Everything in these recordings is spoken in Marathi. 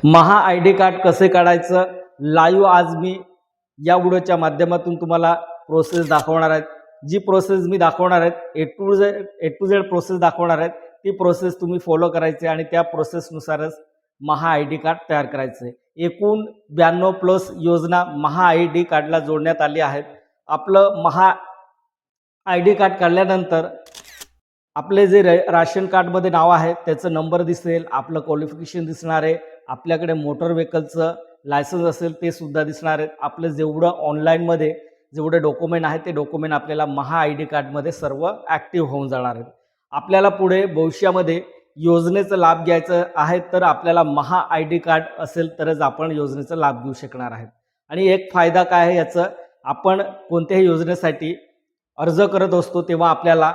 महा आय डी कार्ड कसे काढायचं लाईव्ह आज मी या व्हिडिओच्या माध्यमातून तुम्हाला प्रोसेस दाखवणार आहेत। जी प्रोसेस मी दाखवणार आहेत ए टू झेड प्रोसेस दाखवणार आहेत, ती प्रोसेस तुम्ही फॉलो करायची आणि त्या प्रोसेसनुसारच महा आय डी कार्ड तयार करायचे। एकूण 92+ योजना महा आय डी कार्डला जोडण्यात आली आहेत। आपलं महा आय डी कार्ड काढल्यानंतर आपले जे राशन कार्डमध्ये नाव आहे त्याचं नंबर दिसेल, आपलं क्वालिफिकेशन दिसणार आहे, आपल्याकडे मोटर व्हेकलचं लायसन्स असेल ते सुद्धा दिसणार आहेत। आपलं जेवढं ऑनलाईनमध्ये जेवढे डॉक्युमेंट आहेत ते डॉक्युमेंट आपल्याला महा आय डी कार्डमध्ये सर्व ॲक्टिव्ह होऊन जाणार आहेत। आपल्याला पुढे भविष्यामध्ये योजनेचा लाभ घ्यायचा आहे तर आपल्याला महा आय डी कार्ड असेल तरच आपण योजनेचा लाभ घेऊ शकणार आहेत। आणि एक फायदा काय आहे याचं, आपण कोणत्याही योजनेसाठी अर्ज करत असतो तेव्हा आपल्याला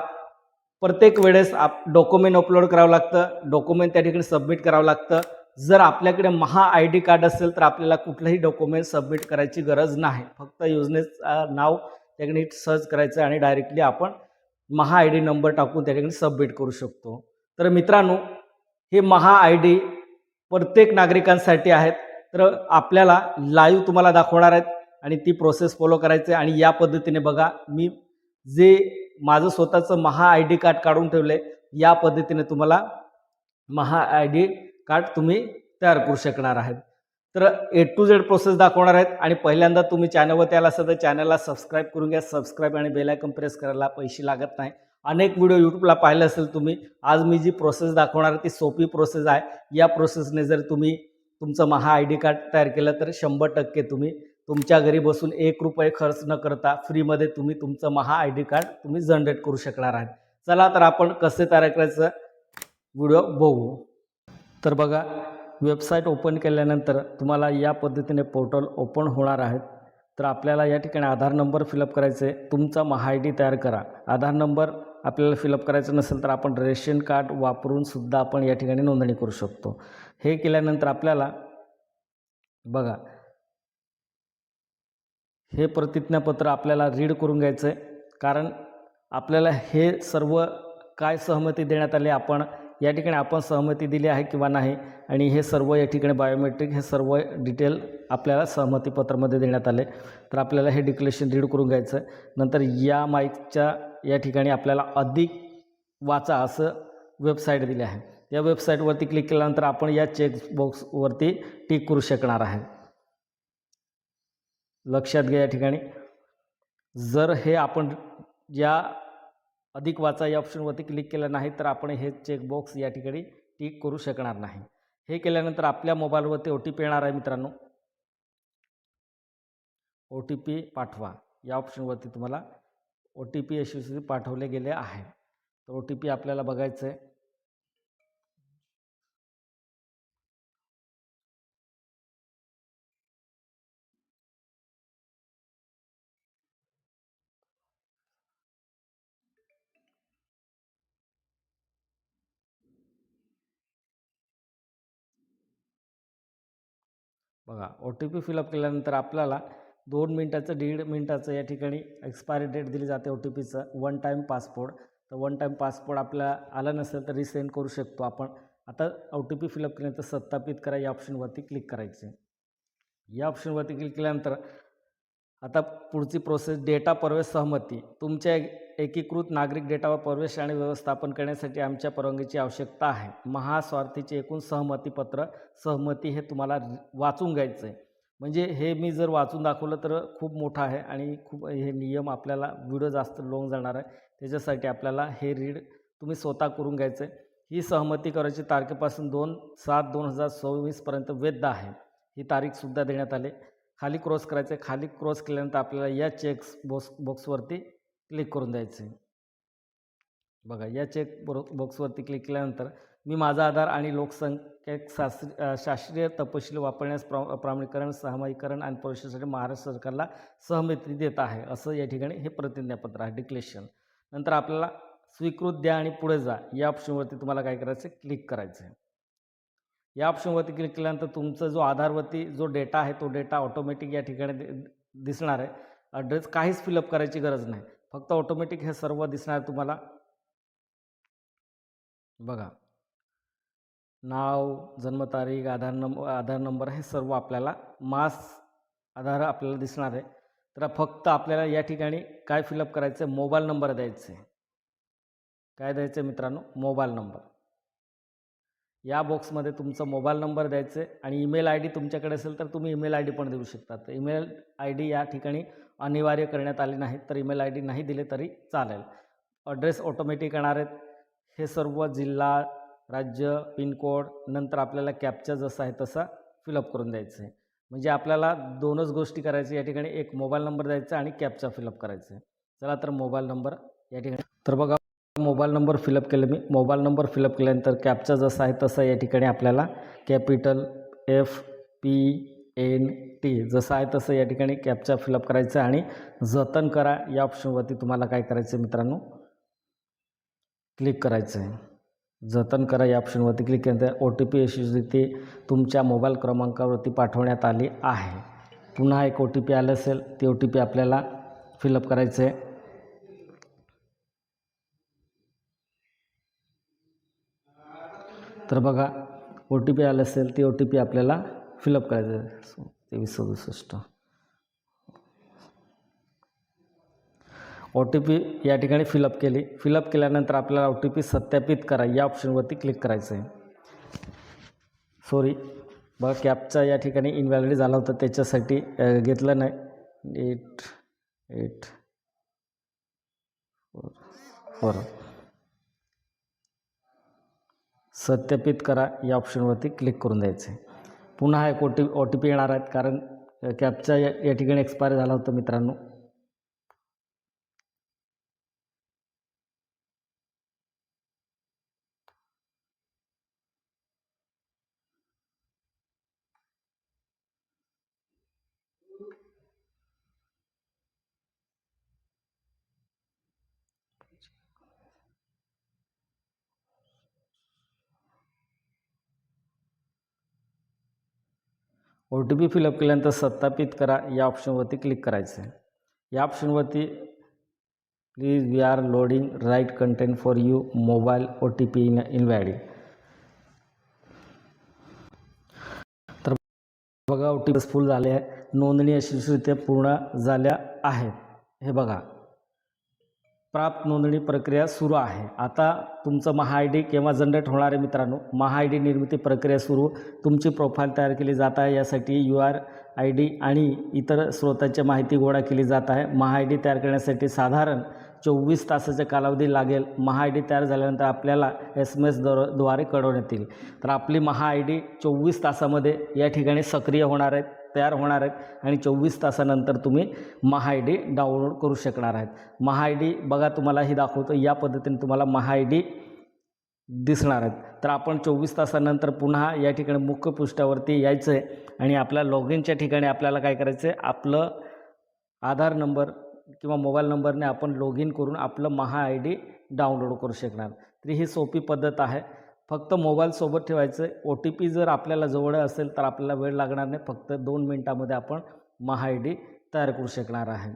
प्रत्येक वेळेस डॉक्युमेंट अपलोड करावं लागतं, डॉक्युमेंट त्या ठिकाणी सबमिट करावं लागतं। जर आपल्याकडे महा आय डी कार्ड असेल तर आपल्याला कुठलंही डॉक्युमेंट सबमिट करायची गरज नाही, फक्त योजनेचं नाव त्या ठिकाणी सर्च करायचं आणि डायरेक्टली आपण महा आय डी नंबर टाकून त्या ठिकाणी सबमिट करू शकतो। तर मित्रांनो, हे महा आय डी प्रत्येक नागरिकांसाठी आहेत, तर आपल्याला लाईव्ह तुम्हाला दाखवणार आहेत आणि ती प्रोसेस फॉलो करायची आहे। आणि या पद्धतीने बघा, मी जे माझं स्वतःचं महा आय डी कार्ड काढून ठेवले, या पद्धतीने तुम्हाला महा आय डी कार्ड तुम्ही तयार करू शकणार आहेत। तर A to Z प्रोसेस दाखवणार आहेत आणि पहिल्यांदा तुम्ही चॅनलवरती आला असेल तर चॅनलला सबस्क्राईब करून घ्या। सबस्क्राईब आणि बेल आयकॉन प्रेस करायला पैसे लागत नाही। अनेक व्हिडिओ यूट्यूबला पाहिले असेल तुम्ही, आज मी जी प्रोसेस दाखवणार आहे ती सोपी प्रोसेस आहे। या प्रोसेसने जर तुम्ही तुमचं महा आय डी कार्ड तयार केलं तर 100% तुम्ही तुमच्या घरी बसून 1 रुपये खर्च न करता फ्रीमध्ये तुम्ही तुमचं महा आय डी कार्ड तुम्ही जनरेट करू शकणार आहात। चला तर आपण कसे तयार करायचं व्हिडिओ बघू। तर बघा, वेबसाईट ओपन केल्यानंतर तुम्हाला या पद्धतीने पोर्टल ओपन होणार आहेत। तर आपल्याला या ठिकाणी आधार नंबर फिलअप करायचे, तुमचा महा आय डी तयार करा। आधार नंबर आपल्याला फिलअप करायचं नसेल तर आपण रेशन कार्ड वापरून सुद्धा आपण या ठिकाणी नोंदणी करू शकतो। हे केल्यानंतर आपल्याला बघा, हे प्रतिज्ञापत्र आपल्याला रीड करून घ्यायचं आहे, कारण आपल्याला हे सर्व काय सहमती देण्यात आली, आपण या ठिकाणी आपण सहमती दिली आहे किंवा नाही, आणि हे सर्व या ठिकाणी बायोमेट्रिक हे सर्व डिटेल आपल्याला सहमतीपत्रामध्ये देण्यात आले। तर आपल्याला हे डिक्लेरेशन रीड करून घ्यायचं आहे। नंतर या माईकच्या या ठिकाणी आपल्याला अधिक वाचा असं वेबसाईट दिली आहे, या वेबसाईटवरती क्लिक केल्यानंतर आपण या चेकबॉक्सवरती टिक करू शकणार आहे। लक्षात घ्या, या ठिकाणी जर हे आपण या अधिक वाचा या ऑप्शनवरती क्लिक केलं नाही तर आपण हे चेकबॉक्स या ठिकाणी टिक करू शकणार नाही। हे केल्यानंतर आपल्या मोबाईलवरती OTP येणार आहे मित्रांनो, OTP पाठवा या ऑप्शनवरती तुम्हाला OTP यशस्वी पाठवले गेले आहे। तर OTP आपल्याला बघायचं आहे। बघा, OTP फिलअप केल्यानंतर आपल्याला 2 मिनिटाचं 1.5 मिनिटाचं या ठिकाणी एक्सपायरी डेट दिली जाते OTPचं। वन टाईम पासपोर्ट, तर वन टाईम पासपोर्ट आपल्याला आलं नसेल तर रिसेंड करू शकतो आपण। आता OTP फिलअप केल्यानंतर सत्यापित करा या ऑप्शनवरती क्लिक करायचे। या ऑप्शनवरती क्लिक केल्यानंतर आता पुढची प्रोसेस, डेटा प्रवेश सहमती। तुमच्या एकीकृत नागरिक डेटावर प्रवेश आणि व्यवस्थापन करण्यासाठी आमच्या परवानगीची आवश्यकता आहे। महास्वार्थीचे एकूण सहमतीपत्र, सहमती हे तुम्हाला वाचून घ्यायचं आहे। म्हणजे हे मी जर वाचून दाखवलं तर खूप मोठं आहे आणि खूप हे नियम आपल्याला व्हिडिओ जास्त लॉंग जाणार आहे, त्याच्यासाठी आपल्याला हे रीड तुम्ही स्वतः करून घ्यायचं आहे। ही सहमती करायची तारखेपासून 2/7/2024 पर्यंत वैध आहे, ही तारीखसुद्धा देण्यात आली। खाली क्रॉस करायचं आहे, खाली क्रॉस केल्यानंतर आपल्याला या बॉक्सवरती क्लिक करून द्यायचं आहे। बघा, या बॉक्सवरती क्लिक केल्यानंतर मी माझा आधार आणि लोकसंख्या शास्त्रीय तपशील वापरण्यास प्रामाणीकरण, सामायिकरण आणि प्रवेशासाठी महाराष्ट्र सरकारला सहमती देत आहे असं या ठिकाणी हे प्रतिज्ञापत्र आहे, डिक्लेरेशन। नंतर आपल्याला स्वीकृत द्या आणि पुढे जा या ऑप्शनवरती तुम्हाला काय करायचं आहे, क्लिक करायचं आहे। या ऑप्शनवरती क्लिक केल्यानंतर तुमचा जो आधारवरती जो डेटा आहे तो डेटा ऑटोमॅटिक या ठिकाणी दिसणार आहे। ॲड्रेस काहीच फिलअप करायची गरज नाही, फक्त ऑटोमॅटिक हे सर्व दिसणार तुम्हाला। बघा, नाव, जन्मतारीख, आधार नंबर हे सर्व आपल्याला मास आधार आपल्याला दिसणार आहे. तर फक्त आपल्याला या ठिकाणी काय फिलअप करायचं आहे, मोबाईल नंबर द्यायचा आहे. काय द्यायचं आहे मित्रांनो, मोबाईल नंबर. या बॉक्समध्ये तुमचा मोबाईल नंबर द्यायचा आहे आणि ईमेल आय डी तुमच्याकडे असेल तर तुम्ही ईमेल आय डी पण देऊ शकता. तर ईमेल आय डी या ठिकाणी अनिवार्य करण्यात आले नाही, तर ईमेल आय डी नाही दिले तरी चालेल. ॲड्रेस ऑटोमॅटिक येणार आहेत. हे सर्व जिल्हा, राज्य, पिनकोड, नंतर आपल्याला कॅप्चा जसा आहे तसा फिलअप करून द्यायचं आहे. म्हणजे आपल्याला दोनच गोष्टी करायच्या या ठिकाणी, एक मोबाईल नंबर द्यायचा आणि कॅप्चा फिलअप करायचं आहे. चला तर मोबाईल नंबर या ठिकाणी, तर बघा मोबाईल नंबर फिलअप केलं मी. मोबाईल नंबर फिलअप केल्यानंतर कॅप्चा जसा आहे तसा या ठिकाणी आपल्याला कॅपिटल FPNT जसं आहे तसं या ठिकाणी कॅप्चा फिलअप करायचं आणि जतन करा या ऑप्शनवरती तुम्हाला काय करायचं आहे मित्रांनो, क्लिक करायचं आहे. जतन करा या ऑप्शनवरती क्लिक केल्यानंतर OTP यशस्वीरित्या तुमच्या मोबाईल क्रमांकावरती पाठवण्यात आली आहे. पुन्हा एक OTP आलं असेल, ते OTP आपल्याला फिलअप करायचं आहे. तर बघा OTP आलं असेल, ते OTP आपल्याला फिलअप करायचं आहे. 2367 OTP या ठिकाणी फिलअप केली. फिलअप केल्यानंतर आपल्याला OTP सत्यापित करा या ऑप्शनवरती क्लिक करायचं आहे. सॉरी बघा कॅपचा या ठिकाणी इनव्हॅलिड झाला होता, त्याच्यासाठी घेतलं नाही. 8844 सत्यापित करा या ऑप्शनवरती क्लिक करून द्यायचं आहे. पुन्हा एक OTP येणार आहेत, कारण कॅपचा या ठिकाणी एक्सपायर झाला होता मित्रांनो. OTP फिलअप केल्यानंतर सत्यापित करा या ऑप्शनवरती क्लिक करायचं आहे. या ऑप्शनवरती please we are loading right content for you mobile OTP invalid. तर बघा OTP फुल झाले आहे, नोंदणी यशस्वीरित्या पूर्ण झाल्या आहेत. हे बघा प्राप्त नोंदणी प्रक्रिया सुरू आहे. आता तुमचं MAHA-ID केव्हा जनरेट होणार आहे मित्रांनो, MAHA-ID निर्मिती प्रक्रिया सुरू. तुमची प्रोफाईल तयार केली जात आहे. यासाठी URID आणि इतर स्रोतांची माहिती गोळा केली जात आहे. MAHA-ID तयार करण्यासाठी साधारण 24 तासाचा कालावधी लागेल. MAHA-ID तयार झाल्यानंतर आपल्याला SMS द्वारे कळवण्यात येईल. तर आपली MAHA-ID 24 तासामध्ये या ठिकाणी सक्रिय होणार आहेत, तयार होणार आहेत आणि 24 तासानंतर तुम्ही MAHA-ID डाउनलोड करू शकणार आहेत. MAHA-ID बघा तुम्हाला हे दाखवतो, या पद्धतीने तुम्हाला MAHA-ID दिसणार आहेत. तर आपण 24 तासानंतर पुन्हा या ठिकाणी मुख्य पृष्ठावरती यायचं आहे आणि आपल्या लॉगिनच्या ठिकाणी आपल्याला काय करायचं आहे, आपलं आधार नंबर किंवा मोबाईल नंबरने आपण लॉग इन करून आपलं MAHA-ID डाउनलोड करू शकणार. तर ही सोपी पद्धत आहे. फक्त मोबाईल सोबत ठेवायचं. OTP जर आपल्याला जवळ असेल तर आपल्याला वेळ लागणार नाही, फक्त 2 मिनिटामध्ये आपण MAHA-ID तयार करू शकणार आहे.